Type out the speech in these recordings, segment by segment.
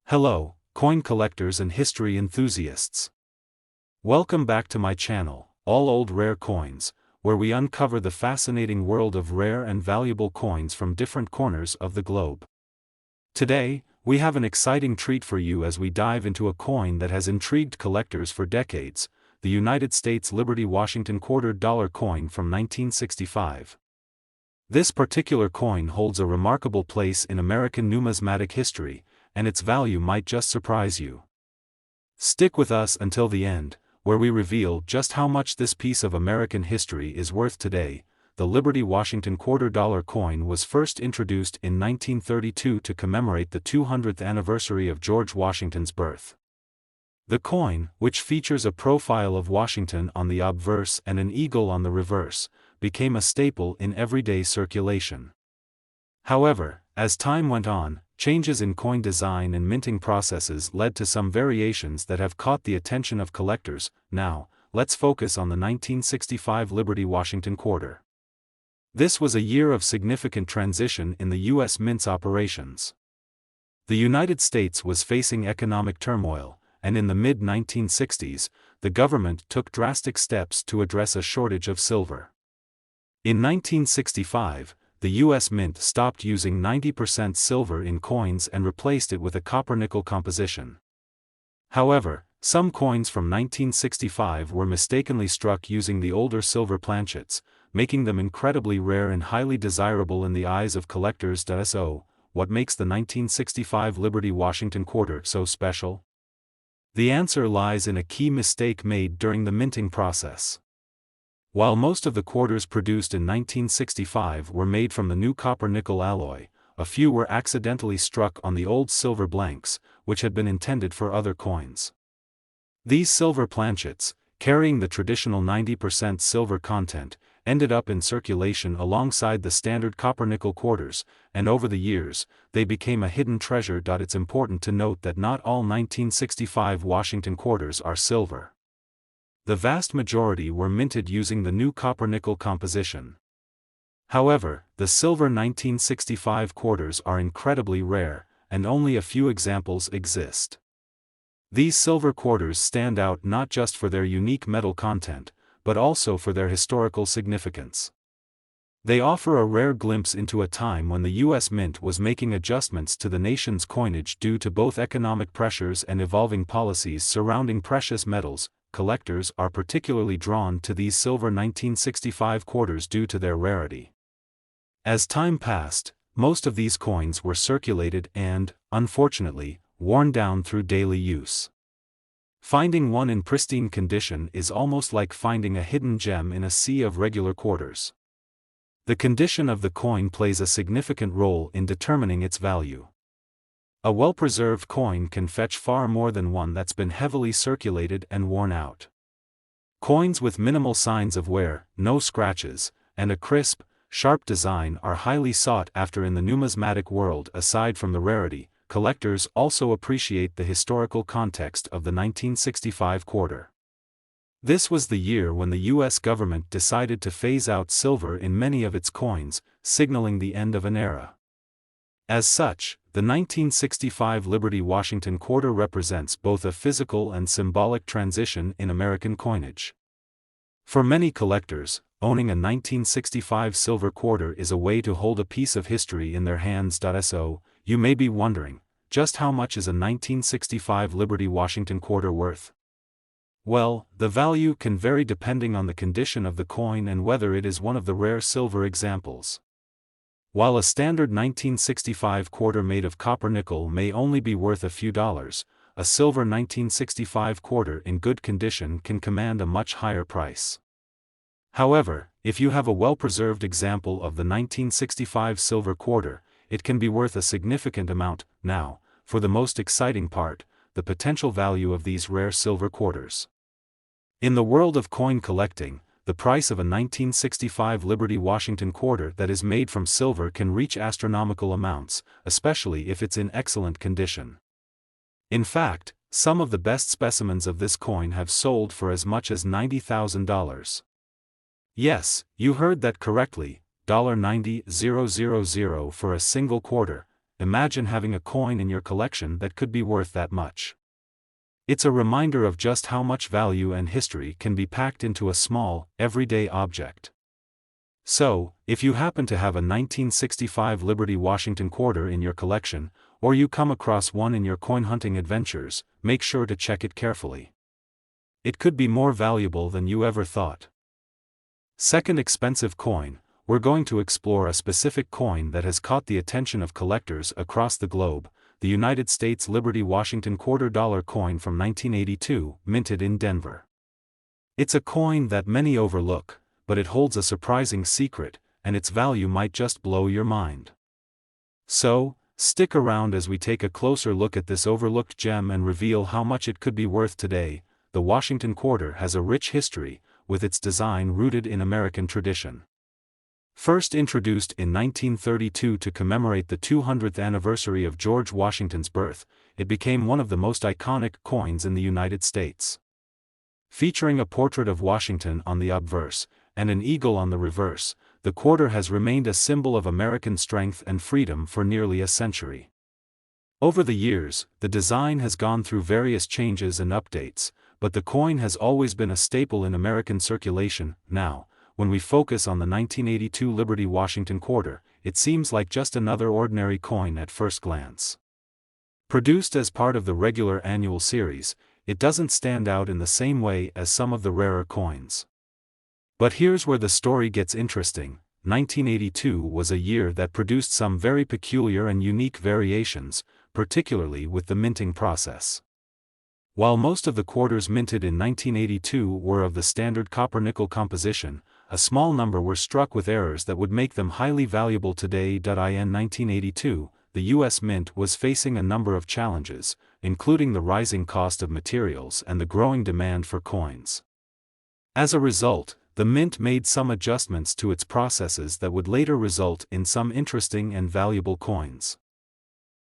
Hello, coin collectors and history enthusiasts. Welcome back to my channel, All Old Rare Coins, where we uncover the fascinating world of rare and valuable coins from different corners of the globe. Today, we have an exciting treat for you as we dive into a coin that has intrigued collectors for decades, the United States Liberty Washington $quarter coin from 1965. This particular coin holds a remarkable place in American numismatic history, and its value might just surprise you. Stick with us until the end, where we reveal just how much this piece of American history is worth today. The Liberty Washington $quarter coin was first introduced in 1932 to commemorate the 200th anniversary of George Washington's birth. The coin, which features a profile of Washington on the obverse and an eagle on the reverse, became a staple in everyday circulation. However, as time went on, changes in coin design and minting processes led to some variations that have caught the attention of collectors. Now, let's focus on the 1965 Liberty Washington quarter. This was a year of significant transition in the U.S. Mint's operations. The United States was facing economic turmoil, and in the mid-1960s, the government took drastic steps to address a shortage of silver. In 1965, the U.S. Mint stopped using 90% silver in coins and replaced it with a copper-nickel composition. However, some coins from 1965 were mistakenly struck using the older silver planchets, making them incredibly rare and highly desirable in the eyes of collectors. So, what makes the 1965 Liberty Washington quarter so special? The answer lies in a key mistake made during the minting process. While most of the quarters produced in 1965 were made from the new copper-nickel alloy, a few were accidentally struck on the old silver blanks, which had been intended for other coins. These silver planchets, carrying the traditional 90% silver content, ended up in circulation alongside the standard copper-nickel quarters, and over the years, they became a hidden treasure. It's important to note that not all 1965 Washington quarters are silver. The vast majority were minted using the new copper-nickel composition. However, the silver 1965 quarters are incredibly rare, and only a few examples exist. These silver quarters stand out not just for their unique metal content, but also for their historical significance. They offer a rare glimpse into a time when the U.S. Mint was making adjustments to the nation's coinage due to both economic pressures and evolving policies surrounding precious metals. Collectors are particularly drawn to these silver 1965 quarters due to their rarity. As time passed, most of these coins were circulated and, unfortunately, worn down through daily use. Finding one in pristine condition is almost like finding a hidden gem in a sea of regular quarters. The condition of the coin plays a significant role in determining its value. A well-preserved coin can fetch far more than one that's been heavily circulated and worn out. Coins with minimal signs of wear, no scratches, and a crisp, sharp design are highly sought after in the numismatic world. Aside from the rarity, collectors also appreciate the historical context of the 1965 quarter. This was the year when the U.S. government decided to phase out silver in many of its coins, signaling the end of an era. As such, the 1965 Liberty Washington quarter represents both a physical and symbolic transition in American coinage. For many collectors, owning a 1965 silver quarter is a way to hold a piece of history in their hands. So, you may be wondering, just how much is a 1965 Liberty Washington quarter worth? Well, the value can vary depending on the condition of the coin and whether it is one of the rare silver examples. While a standard 1965 quarter made of copper-nickel may only be worth a few dollars, a silver 1965 quarter in good condition can command a much higher price. However, if you have a well-preserved example of the 1965 silver quarter, it can be worth a significant amount. Now, for the most exciting part, the potential value of these rare silver quarters. In the world of coin collecting, the price of a 1965 Liberty Washington quarter that is made from silver can reach astronomical amounts, especially if it's in excellent condition. In fact, some of the best specimens of this coin have sold for as much as $90,000. Yes, you heard that correctly, $90,000 for a single quarter, imagine having a coin in your collection that could be worth that much. It's a reminder of just how much value and history can be packed into a small, everyday object. So, if you happen to have a 1965 Liberty Washington quarter in your collection, or you come across one in your coin hunting adventures, make sure to check it carefully. It could be more valuable than you ever thought. Second expensive coin, we're going to explore a specific coin that has caught the attention of collectors across the globe, the United States Liberty Washington $quarter coin from 1982, minted in Denver. It's a coin that many overlook, but it holds a surprising secret, and its value might just blow your mind. So, stick around as we take a closer look at this overlooked gem and reveal how much it could be worth today. The Washington quarter has a rich history, with its design rooted in American tradition. First introduced in 1932 to commemorate the 200th anniversary of George Washington's birth, it became one of the most iconic coins in the United States. Featuring a portrait of Washington on the obverse, and an eagle on the reverse, the quarter has remained a symbol of American strength and freedom for nearly a century. Over the years, the design has gone through various changes and updates, but the coin has always been a staple in American circulation. Now, when we focus on the 1982 Liberty Washington quarter, it seems like just another ordinary coin at first glance. Produced as part of the regular annual series, it doesn't stand out in the same way as some of the rarer coins. But here's where the story gets interesting. 1982 was a year that produced some very peculiar and unique variations, particularly with the minting process. While most of the quarters minted in 1982 were of the standard copper-nickel composition, a small number were struck with errors that would make them highly valuable today. In 1982, the U.S. Mint was facing a number of challenges, including the rising cost of materials and the growing demand for coins. As a result, the Mint made some adjustments to its processes that would later result in some interesting and valuable coins.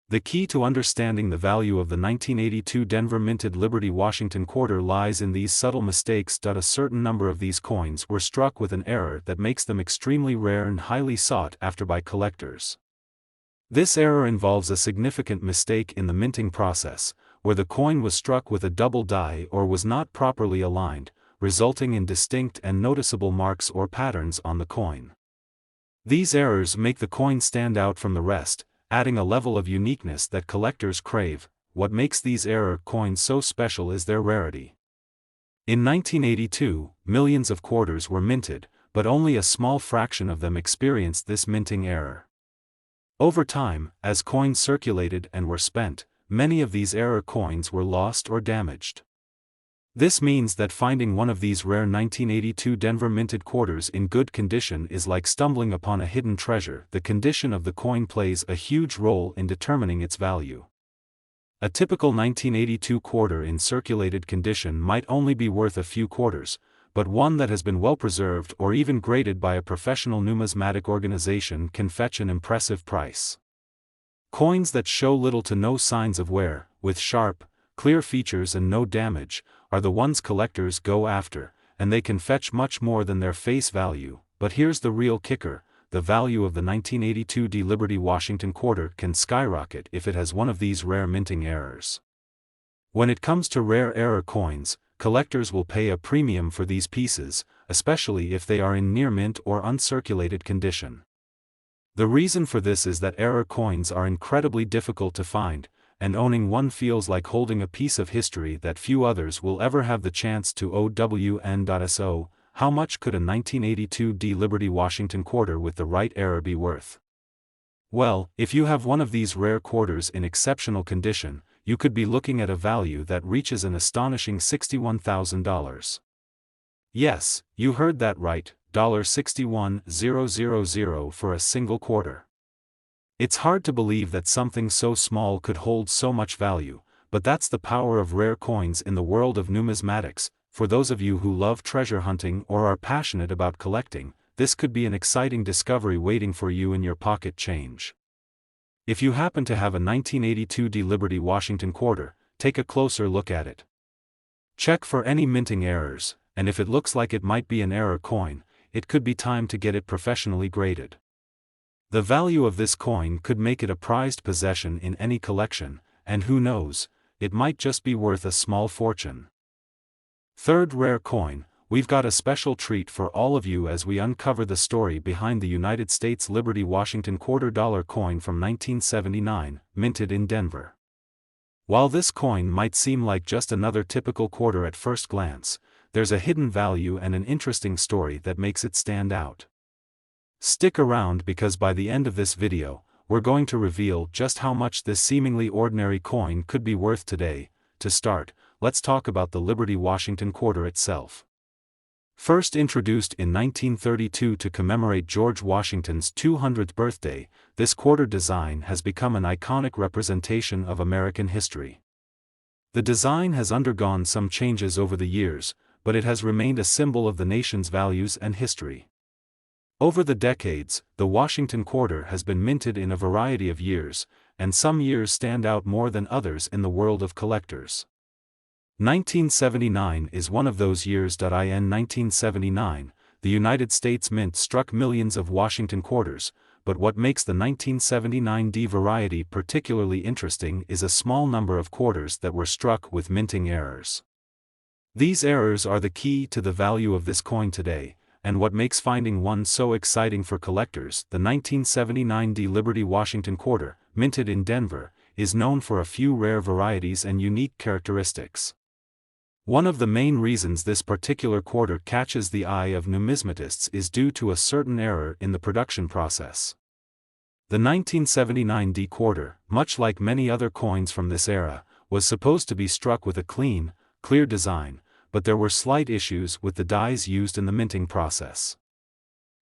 The key to understanding the value of the 1982 Denver minted Liberty Washington quarter lies in these subtle mistakes. A certain number of these coins were struck with an error that makes them extremely rare and highly sought after by collectors. This error involves a significant mistake in the minting process, where the coin was struck with a double die or was not properly aligned, resulting in distinct and noticeable marks or patterns on the coin. These errors make the coin stand out from the rest, adding a level of uniqueness that collectors crave. What makes these error coins so special is their rarity. In 1982, millions of quarters were minted, but only a small fraction of them experienced this minting error. Over time, as coins circulated and were spent, many of these error coins were lost or damaged. This means that finding one of these rare 1982 Denver minted quarters in good condition is like stumbling upon a hidden treasure. The condition of the coin plays a huge role in determining its value. A typical 1982 quarter in circulated condition might only be worth a few quarters, but one that has been well preserved or even graded by a professional numismatic organization can fetch an impressive price. Coins that show little to no signs of wear, with sharp, clear features and no damage, are the ones collectors go after, and they can fetch much more than their face value. But here's the real kicker: the value of the 1982 Liberty Washington quarter can skyrocket if it has one of these rare minting errors. When it comes to rare error coins, collectors will pay a premium for these pieces, especially if they are in near mint or uncirculated condition. The reason for this is that error coins are incredibly difficult to find, and owning one feels like holding a piece of history that few others will ever have the chance to. OWN.SO, how much could a 1982 Liberty Washington quarter with the right error be worth? Well, if you have one of these rare quarters in exceptional condition, you could be looking at a value that reaches an astonishing $61,000. Yes, you heard that right, $61,000 for a single quarter. It's hard to believe that something so small could hold so much value, but that's the power of rare coins in the world of numismatics. For those of you who love treasure hunting or are passionate about collecting, this could be an exciting discovery waiting for you in your pocket change. If you happen to have a 1982 Liberty Washington quarter, take a closer look at it. Check for any minting errors, and if it looks like it might be an error coin, it could be time to get it professionally graded. The value of this coin could make it a prized possession in any collection, and who knows, it might just be worth a small fortune. Third rare coin, we've got a special treat for all of you as we uncover the story behind the United States Liberty Washington $quarter coin from 1979, minted in Denver. While this coin might seem like just another typical quarter at first glance, there's a hidden value and an interesting story that makes it stand out. Stick around because by the end of this video, we're going to reveal just how much this seemingly ordinary coin could be worth today. To start, let's talk about the Liberty Washington quarter itself. First introduced in 1932 to commemorate George Washington's 200th birthday, this quarter design has become an iconic representation of American history. The design has undergone some changes over the years, but it has remained a symbol of the nation's values and history. Over the decades, the Washington quarter has been minted in a variety of years, and some years stand out more than others in the world of collectors. 1979 is one of those years. In 1979, the United States Mint struck millions of Washington quarters, but what makes the 1979 D variety particularly interesting is a small number of quarters that were struck with minting errors. These errors are the key to the value of this coin today, and what makes finding one so exciting for collectors. The 1979 D Liberty Washington quarter, minted in Denver, is known for a few rare varieties and unique characteristics. One of the main reasons this particular quarter catches the eye of numismatists is due to a certain error in the production process. The 1979 D quarter, much like many other coins from this era, was supposed to be struck with a clean, clear design, but there were slight issues with the dies used in the minting process.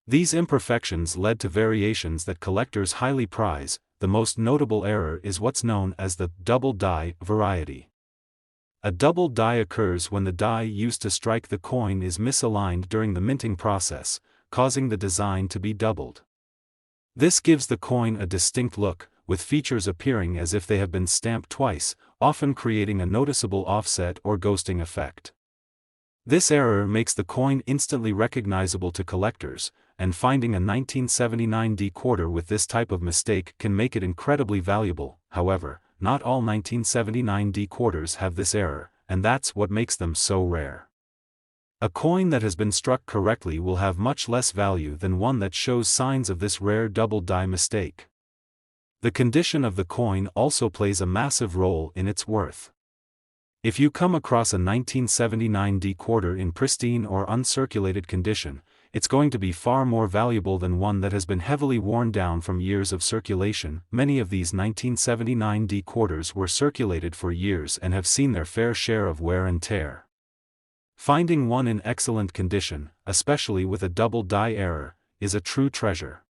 These imperfections led to variations that collectors highly prize. The most notable error is what's known as the double die variety. A double die occurs when the die used to strike the coin is misaligned during the minting process, causing the design to be doubled. This gives the coin a distinct look, with features appearing as if they have been stamped twice, often creating a noticeable offset or ghosting effect. This error makes the coin instantly recognizable to collectors, and finding a 1979 D quarter with this type of mistake can make it incredibly valuable. However, not all 1979 D quarters have this error, and that's what makes them so rare. A coin that has been struck correctly will have much less value than one that shows signs of this rare double die mistake. The condition of the coin also plays a massive role in its worth. If you come across a 1979 D quarter in pristine or uncirculated condition, it's going to be far more valuable than one that has been heavily worn down from years of circulation. Many of these 1979 D quarters were circulated for years and have seen their fair share of wear and tear. Finding one in excellent condition, especially with a double die error, is a true treasure.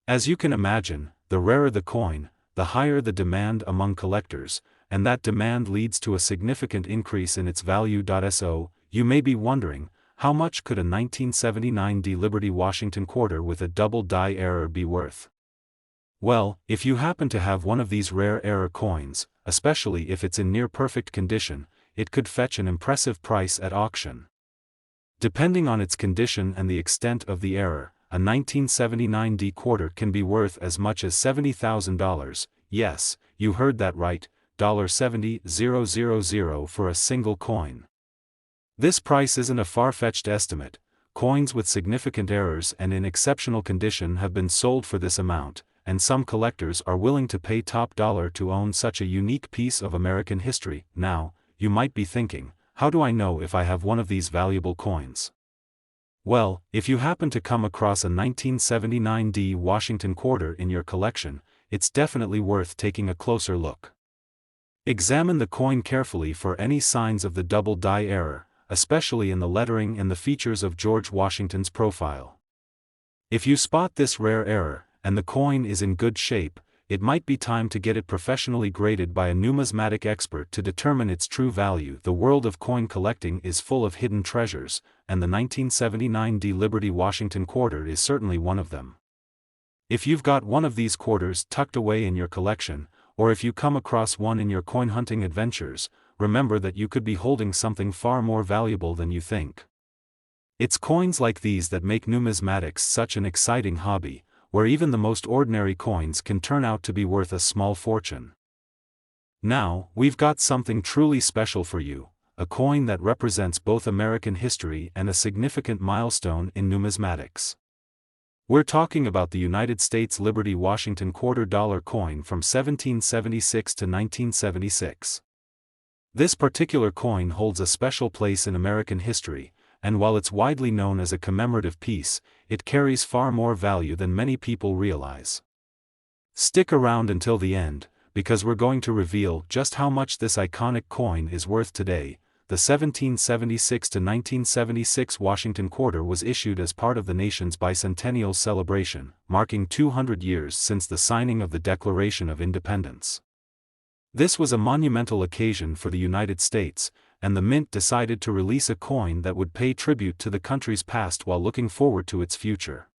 As you can imagine, the rarer the coin, the higher the demand among collectors, and that demand leads to a significant increase in its value. So, you may be wondering, how much could a 1979 D Liberty Washington quarter with a double die error be worth? Well, if you happen to have one of these rare error coins, especially if it's in near-perfect condition, it could fetch an impressive price at auction. Depending on its condition and the extent of the error, a 1979 D quarter can be worth as much as $70,000, yes, you heard that right, $70,000 for a single coin. This price isn't a far-fetched estimate. Coins with significant errors and in exceptional condition have been sold for this amount, and some collectors are willing to pay top dollar to own such a unique piece of American history. Now, you might be thinking, how do I know if I have one of these valuable coins? Well, if you happen to come across a 1979 D Washington quarter in your collection, it's definitely worth taking a closer look. Examine the coin carefully for any signs of the double die error, especially in the lettering and the features of George Washington's profile. If you spot this rare error, and the coin is in good shape, it might be time to get it professionally graded by a numismatic expert to determine its true value. The world of coin collecting is full of hidden treasures, and the 1979 D Liberty Washington quarter is certainly one of them. If you've got one of these quarters tucked away in your collection, or if you come across one in your coin hunting adventures, remember that you could be holding something far more valuable than you think. It's coins like these that make numismatics such an exciting hobby, where even the most ordinary coins can turn out to be worth a small fortune. Now, we've got something truly special for you, a coin that represents both American history and a significant milestone in numismatics. We're talking about the United States Liberty Washington $quarter coin from 1776 to 1976. This particular coin holds a special place in American history, and while it's widely known as a commemorative piece, it carries far more value than many people realize. Stick around until the end, because we're going to reveal just how much this iconic coin is worth today. The 1776 to 1976 Washington quarter was issued as part of the nation's bicentennial celebration, marking 200 years since the signing of the Declaration of Independence. This was a monumental occasion for the United States, and the Mint decided to release a coin that would pay tribute to the country's past while looking forward to its future.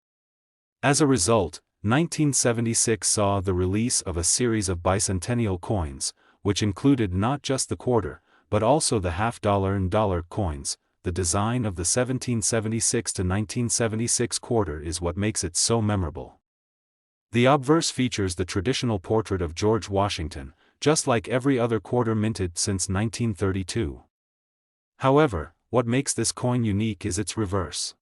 As a result, 1976 saw the release of a series of bicentennial coins, which included not just the quarter, but also the half-dollar and dollar coins. The design of the 1776 to 1976 quarter is what makes it so memorable. The obverse features the traditional portrait of George Washington, just like every other quarter minted since 1932. However, what makes this coin unique is its reverse.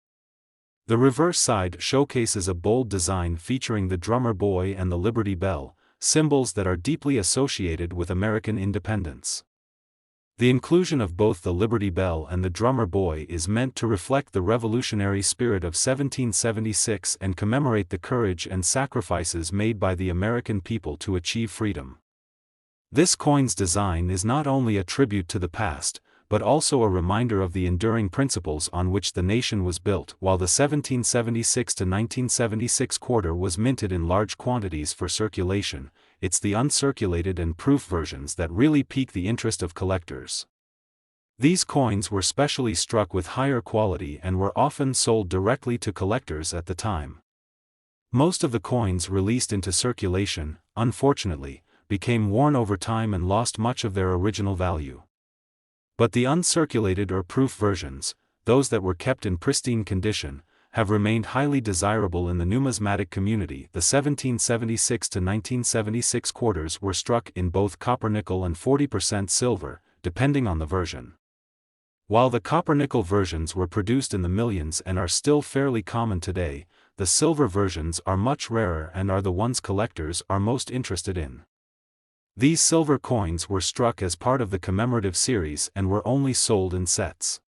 The reverse side showcases a bold design featuring the drummer boy and the Liberty Bell, symbols that are deeply associated with American independence. The inclusion of both the Liberty Bell and the drummer boy is meant to reflect the revolutionary spirit of 1776 and commemorate the courage and sacrifices made by the American people to achieve freedom. This coin's design is not only a tribute to the past, but also a reminder of the enduring principles on which the nation was built. While the 1776 to 1976 quarter was minted in large quantities for circulation, it's the uncirculated and proof versions that really pique the interest of collectors. These coins were specially struck with higher quality and were often sold directly to collectors at the time. Most of the coins released into circulation, unfortunately, became worn over time and lost much of their original value. But the uncirculated or proof versions, those that were kept in pristine condition, have remained highly desirable in the numismatic community. The 1776 to 1976 quarters were struck in both copper-nickel and 40% silver, depending on the version. While the copper-nickel versions were produced in the millions and are still fairly common today, the silver versions are much rarer and are the ones collectors are most interested in. These silver coins were struck as part of the commemorative series and were only sold in sets.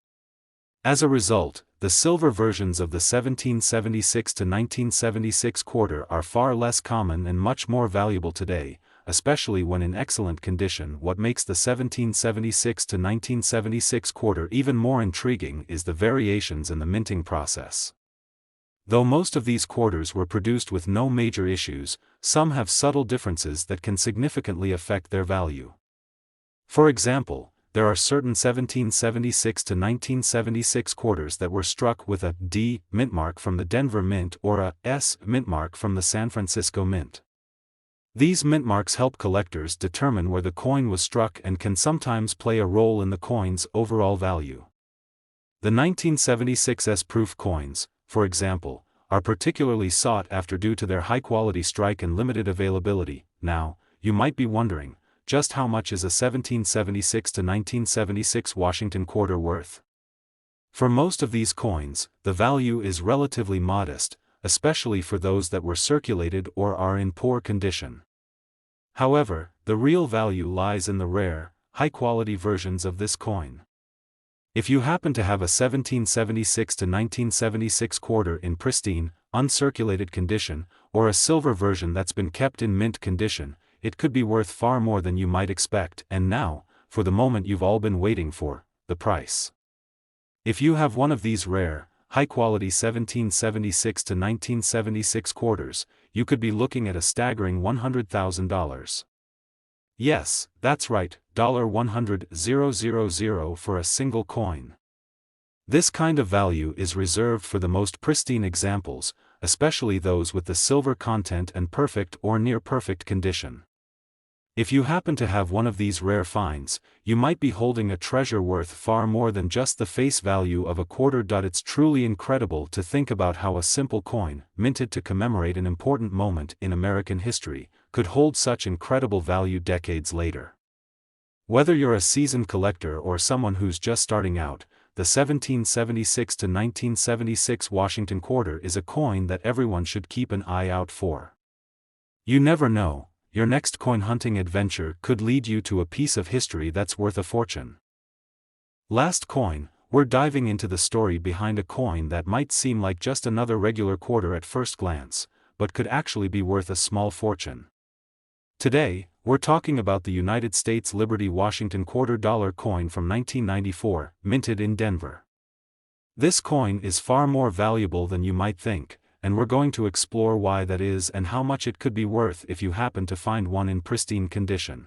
As a result, the silver versions of the 1776 to 1976 quarter are far less common and much more valuable today, especially when in excellent condition. What makes the 1776 to 1976 quarter even more intriguing is the variations in the minting process. Though most of these quarters were produced with no major issues, some have subtle differences that can significantly affect their value. For example, there are certain 1776 to 1976 quarters that were struck with a D mint mark from the Denver Mint or a S mint mark from the San Francisco Mint. These mint marks help collectors determine where the coin was struck and can sometimes play a role in the coin's overall value. The 1976 S-proof coins, for example, are particularly sought after due to their high-quality strike and limited availability. Now, you might be wondering, just how much is a 1776 to 1976 Washington quarter worth? For most of these coins, the value is relatively modest, especially for those that were circulated or are in poor condition. However, the real value lies in the rare, high-quality versions of this coin. If you happen to have a 1776 to 1976 quarter in pristine, uncirculated condition, or a silver version that's been kept in mint condition, it could be worth far more than you might expect. And now, for the moment you've all been waiting for, the price. If you have one of these rare, high-quality 1776 to 1976 quarters, you could be looking at a staggering $100,000. Yes, that's right, $100,000 for a single coin. This kind of value is reserved for the most pristine examples, especially those with the silver content and perfect or near-perfect condition. If you happen to have one of these rare finds, you might be holding a treasure worth far more than just the face value of a quarter. It's truly incredible to think about how a simple coin, minted to commemorate an important moment in American history, could hold such incredible value decades later. Whether you're a seasoned collector or someone who's just starting out, the 1776 to 1976 Washington quarter is a coin that everyone should keep an eye out for. You never know, your next coin hunting adventure could lead you to a piece of history that's worth a fortune. Last coin, we're diving into the story behind a coin that might seem like just another regular quarter at first glance, but could actually be worth a small fortune. Today, we're talking about the United States Liberty Washington $quarter coin from 1994, minted in Denver. This coin is far more valuable than you might think, and we're going to explore why that is and how much it could be worth if you happen to find one in pristine condition.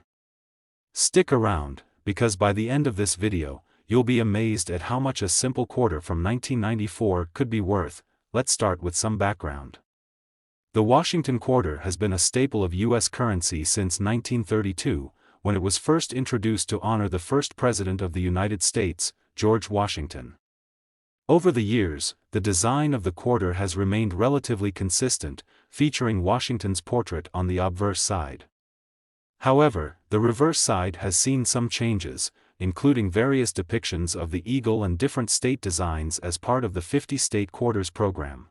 Stick around, because by the end of this video, you'll be amazed at how much a simple quarter from 1994 could be worth. Let's start with some background. The Washington quarter has been a staple of U.S. currency since 1932, when it was first introduced to honor the first President of the United States, George Washington. Over the years, the design of the quarter has remained relatively consistent, featuring Washington's portrait on the obverse side. However, the reverse side has seen some changes, including various depictions of the eagle and different state designs as part of the 50-state quarters program.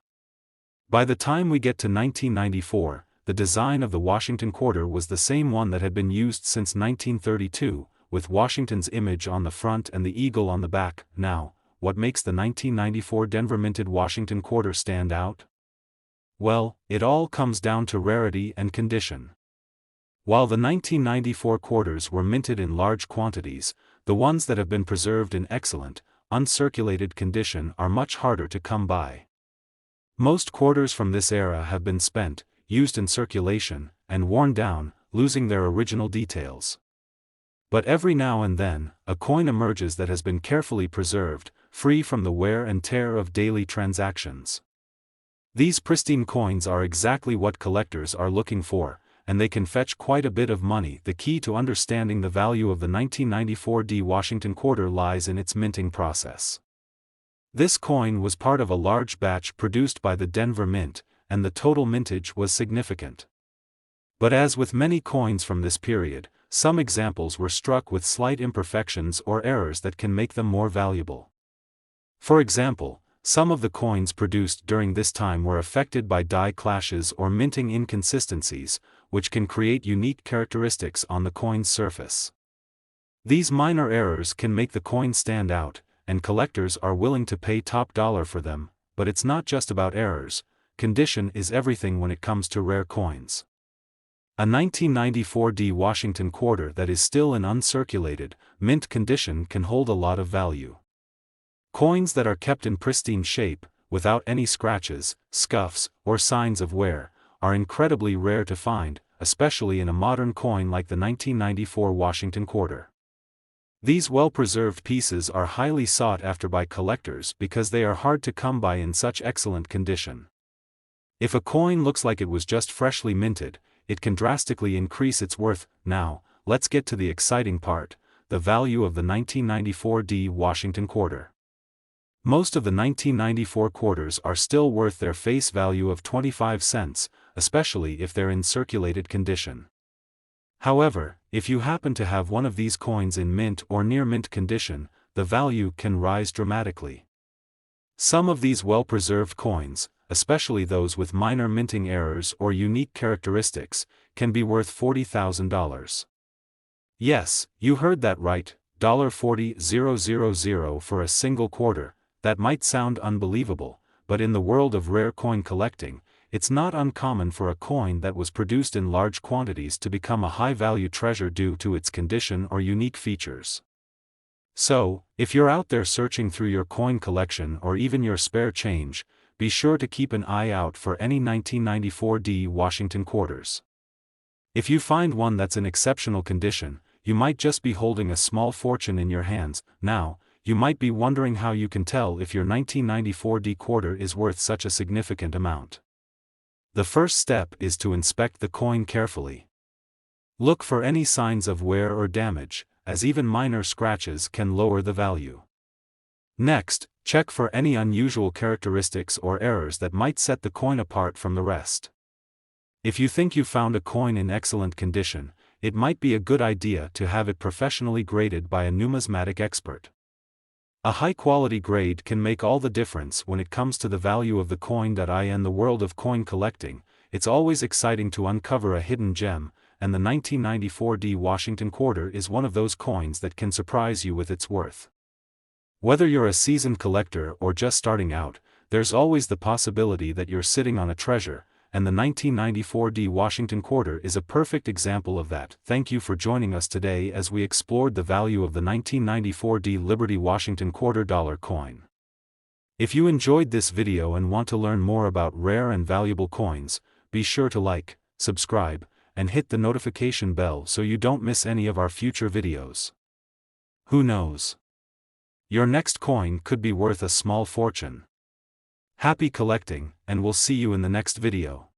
By the time we get to 1994, the design of the Washington quarter was the same one that had been used since 1932, with Washington's image on the front and the eagle on the back. Now, what makes the 1994 Denver minted Washington quarter stand out? Well, it all comes down to rarity and condition. While the 1994 quarters were minted in large quantities, the ones that have been preserved in excellent, uncirculated condition are much harder to come by. Most quarters from this era have been spent, used in circulation, and worn down, losing their original details. But every now and then, a coin emerges that has been carefully preserved, free from the wear and tear of daily transactions. These pristine coins are exactly what collectors are looking for, and they can fetch quite a bit of money. The key to understanding the value of the 1994 Washington quarter lies in its minting process. This coin was part of a large batch produced by the Denver Mint, and the total mintage was significant. But as with many coins from this period, some examples were struck with slight imperfections or errors that can make them more valuable. For example, some of the coins produced during this time were affected by die clashes or minting inconsistencies, which can create unique characteristics on the coin's surface. These minor errors can make the coin stand out, and collectors are willing to pay top dollar for them. But it's not just about errors. Condition is everything when it comes to rare coins. A 1994 Washington quarter that is still in uncirculated, mint condition can hold a lot of value. Coins that are kept in pristine shape, without any scratches, scuffs, or signs of wear, are incredibly rare to find, especially in a modern coin like the 1994 Washington quarter. These well-preserved pieces are highly sought after by collectors because they are hard to come by in such excellent condition. If a coin looks like it was just freshly minted, it can drastically increase its worth. Now, let's get to the exciting part, the value of the 1994 Washington quarter. Most of the 1994 quarters are still worth their face value of 25 cents, especially if they're in circulated condition. However, if you happen to have one of these coins in mint or near mint condition, the value can rise dramatically. Some of these well-preserved coins, especially those with minor minting errors or unique characteristics, can be worth $40,000. Yes, you heard that right, $40,000 for a single quarter. That might sound unbelievable, but in the world of rare coin collecting, it's not uncommon for a coin that was produced in large quantities to become a high-value treasure due to its condition or unique features. So, if you're out there searching through your coin collection or even your spare change, be sure to keep an eye out for any 1994 Washington quarters. If you find one that's in exceptional condition, you might just be holding a small fortune in your hands. Now, you might be wondering how you can tell if your 1994 quarter is worth such a significant amount. The first step is to inspect the coin carefully. Look for any signs of wear or damage, as even minor scratches can lower the value. Next, check for any unusual characteristics or errors that might set the coin apart from the rest. If you think you found a coin in excellent condition, it might be a good idea to have it professionally graded by a numismatic expert. A high-quality grade can make all the difference when it comes to the value of the coin. In the world of coin collecting, it's always exciting to uncover a hidden gem, and the 1994 D Washington quarter is one of those coins that can surprise you with its worth. Whether you're a seasoned collector or just starting out, there's always the possibility that you're sitting on a treasure, and the 1994 D Washington quarter is a perfect example of that. Thank you for joining us today as we explored the value of the 1994 D Liberty Washington quarter dollar coin. If you enjoyed this video and want to learn more about rare and valuable coins, be sure to like, subscribe, and hit the notification bell so you don't miss any of our future videos. Who knows? Your next coin could be worth a small fortune. Happy collecting, and we'll see you in the next video.